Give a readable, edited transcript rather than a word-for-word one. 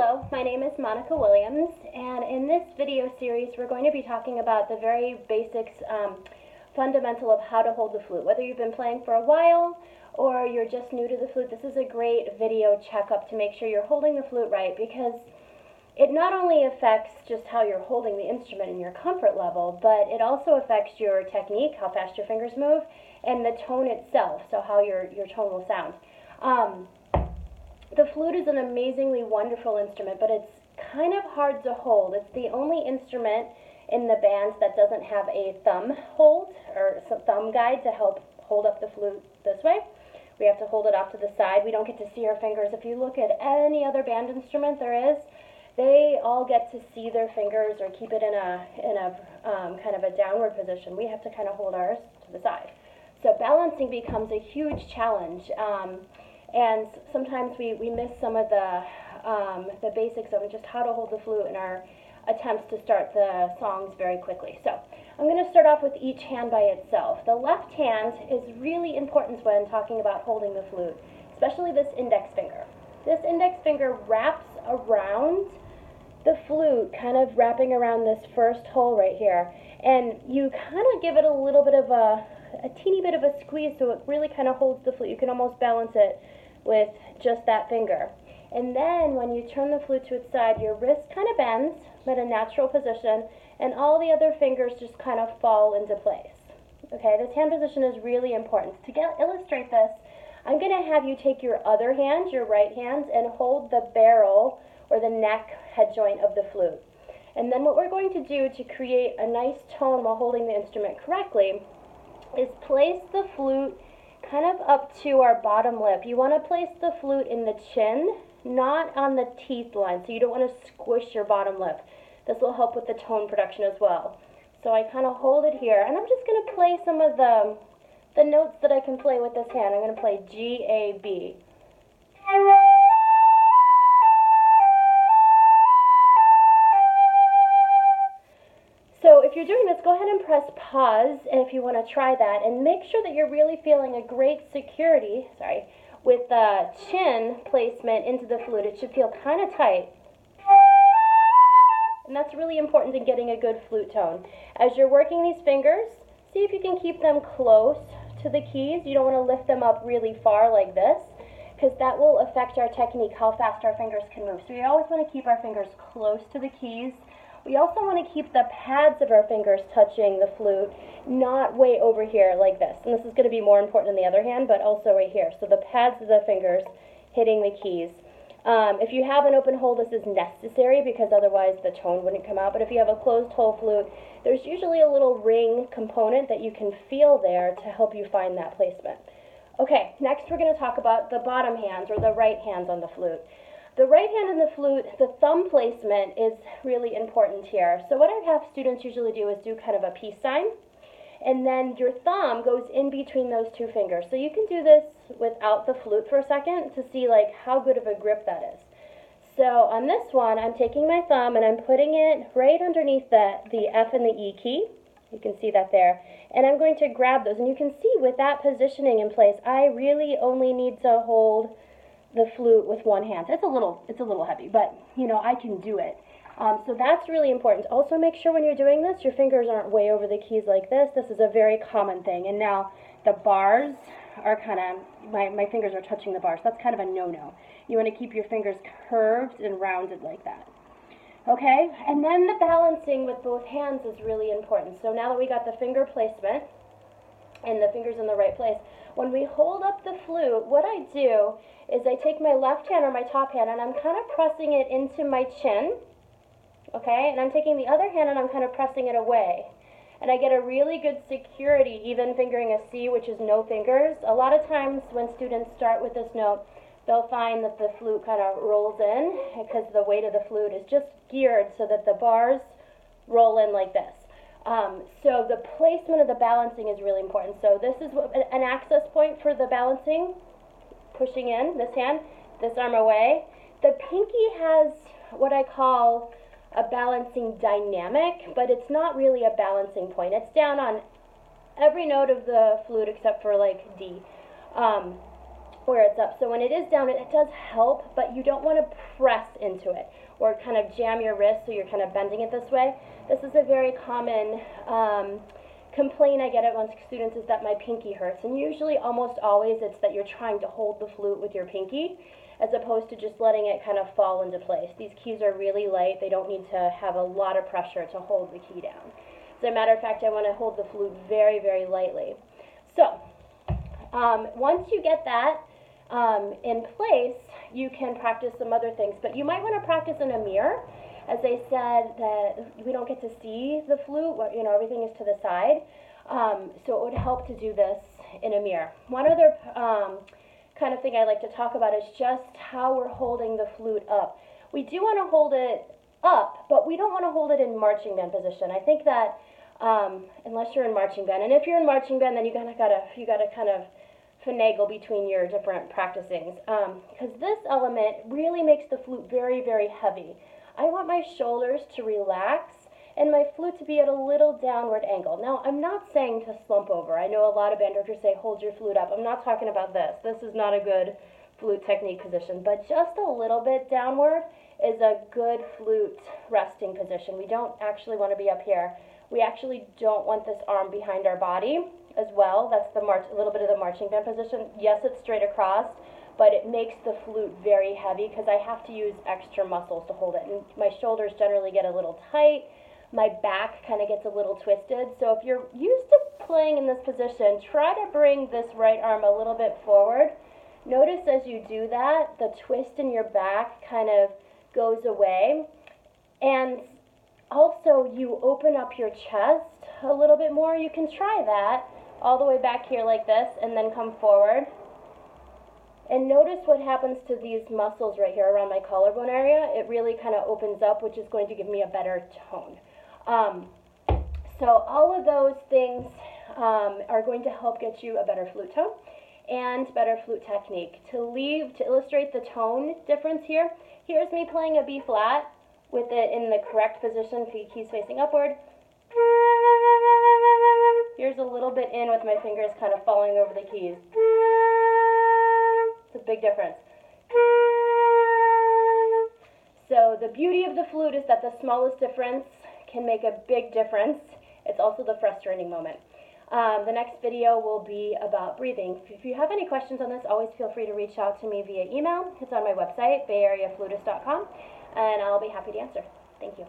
Hello, my name is Monica Williams, and in this video series we're going to be talking about the very basics, fundamental of how to hold the flute. Whether you've been playing for a while or you're just new to the flute, this is a great video checkup to make sure you're holding the flute right, because it not only affects just how you're holding the instrument and your comfort level, but it also affects your technique, how fast your fingers move, and the tone itself, so how your tone will sound. The flute is an amazingly wonderful instrument, but it's kind of hard to hold. It's the only instrument in the band that doesn't have a thumb hold or thumb guide to help hold up the flute this way. We have to hold it off to the side. We don't get to see our fingers. If you look at any other band instrument there is, they all get to see their fingers or keep it in a kind of a downward position. We have to kind of hold ours to the side. So balancing becomes a huge challenge. And sometimes we miss some of the basics of just how to hold the flute in our attempts to start the songs very quickly. So I'm going to start off with each hand by itself. The left hand is really important when talking about holding the flute, especially this index finger. This index finger wraps around the flute, kind of wrapping around this first hole right here. And you kind of give it a little bit of a teeny bit of a squeeze so it really kind of holds the flute. You can almost balance it with just that finger. And then when you turn the flute to its side, your wrist kind of bends at a natural position, and all the other fingers just kind of fall into place. Okay, this hand position is really important. To illustrate this, I'm going to have you take your other hand, your right hand, and hold the barrel or the neck head joint of the flute. And then what we're going to do to create a nice tone while holding the instrument correctly is place the flute kind of up to our bottom lip. You want to place the flute in the chin, not on the teeth line, so you don't want to squish your bottom lip. This will help with the tone production as well. So I kind of hold it here, and I'm just going to play some of the notes that I can play with this hand. I'm going to play G, A, B. So if you're doing this, go ahead and press pause if you want to try that, and make sure that you're really feeling a great security, with the chin placement into the flute. It should feel kind of tight. And that's really important in getting a good flute tone. As you're working these fingers, see if you can keep them close to the keys. You don't want to lift them up really far like this, because that will affect our technique, how fast our fingers can move. So we always want to keep our fingers close to the keys. We also want to keep the pads of our fingers touching the flute, not way over here like this. And this is going to be more important in the other hand, but also right here. So the pads of the fingers hitting the keys. If you have an open hole, this is necessary because otherwise the tone wouldn't come out. But if you have a closed hole flute, there's usually a little ring component that you can feel there to help you find that placement. Okay, next we're going to talk about the bottom hands, or the right hands on the flute. The right hand in the flute, the thumb placement is really important here. So what I have students usually do is do kind of a peace sign, and then your thumb goes in between those two fingers. So you can do this without the flute for a second to see like how good of a grip that is. So on this one, I'm taking my thumb and I'm putting it right underneath the F and the E key. You can see that there. And I'm going to grab those, and you can see with that positioning in place, I really only need to hold the flute with one hand. It's a little heavy, but you know, I can do it. So that's really important. Also make sure when you're doing this, your fingers aren't way over the keys like this. This is a very common thing. And now the bars are kind of, my fingers are touching the bars. That's kind of a no-no. You want to keep your fingers curved and rounded like that. Okay, and then the balancing with both hands is really important. So now that we got the finger placement and the fingers in the right place, when we hold up the flute, what I do is I take my left hand or my top hand and I'm kind of pressing it into my chin, okay, and I'm taking the other hand and I'm kind of pressing it away. And I get a really good security, even fingering a C, which is no fingers. A lot of times when students start with this note, they'll find that the flute kind of rolls in because the weight of the flute is just geared so that the bars roll in like this. So the placement of the balancing is really important. So this is an access point for the balancing, pushing in this hand, this arm away. The pinky has what I call a balancing dynamic, but it's not really a balancing point. It's down on every note of the flute except for like D. where it's up. So when it is down, it does help, but you don't want to press into it or kind of jam your wrist so you're kind of bending it this way. This is a very common complaint I get amongst students, is that my pinky hurts. And usually, almost always, it's that you're trying to hold the flute with your pinky as opposed to just letting it kind of fall into place. These keys are really light. They don't need to have a lot of pressure to hold the key down. As a matter of fact, I want to hold the flute very, very lightly. So, once you get that in place, you can practice some other things. But you might want to practice in a mirror. As I said, that we don't get to see the flute, you know, everything is to the side. So it would help to do this in a mirror. One other kind of thing I like to talk about is just how we're holding the flute up. We do want to hold it up, but we don't want to hold it in marching band position. I think that unless you're in marching band, and if you're in marching band, then you gotta kind of finagle between your different practicings, because this element really makes the flute very, very heavy. I want my shoulders to relax and my flute to be at a little downward angle. Now, I'm not saying to slump over. I know a lot of band directors say hold your flute up. I'm not talking about this. This is not a good flute technique position, but just a little bit downward is a good flute resting position. We don't actually want to be up here. We actually don't want this arm behind our body as well. That's the a little bit of the marching band position. Yes, it's straight across, but it makes the flute very heavy because I have to use extra muscles to hold it. And my shoulders generally get a little tight. My back kind of gets a little twisted. So if you're used to playing in this position, try to bring this right arm a little bit forward. Notice as you do that, the twist in your back kind of goes away. And also you open up your chest a little bit more. You can try that all the way back here like this and then come forward. And notice what happens to these muscles right here around my collarbone area. It really kind of opens up, which is going to give me a better tone. So all of those things are going to help get you a better flute tone and better flute technique. To illustrate the tone difference here, here's me playing a B flat with it in the correct position, keys facing upward. Here's a little bit in with my fingers kind of falling over the keys. It's a big difference. So the beauty of the flute is that the smallest difference can make a big difference. It's also the frustrating moment. The next video will be about breathing. If you have any questions on this, always feel free to reach out to me via email. It's on my website, bayareaflutist.com, and I'll be happy to answer. Thank you.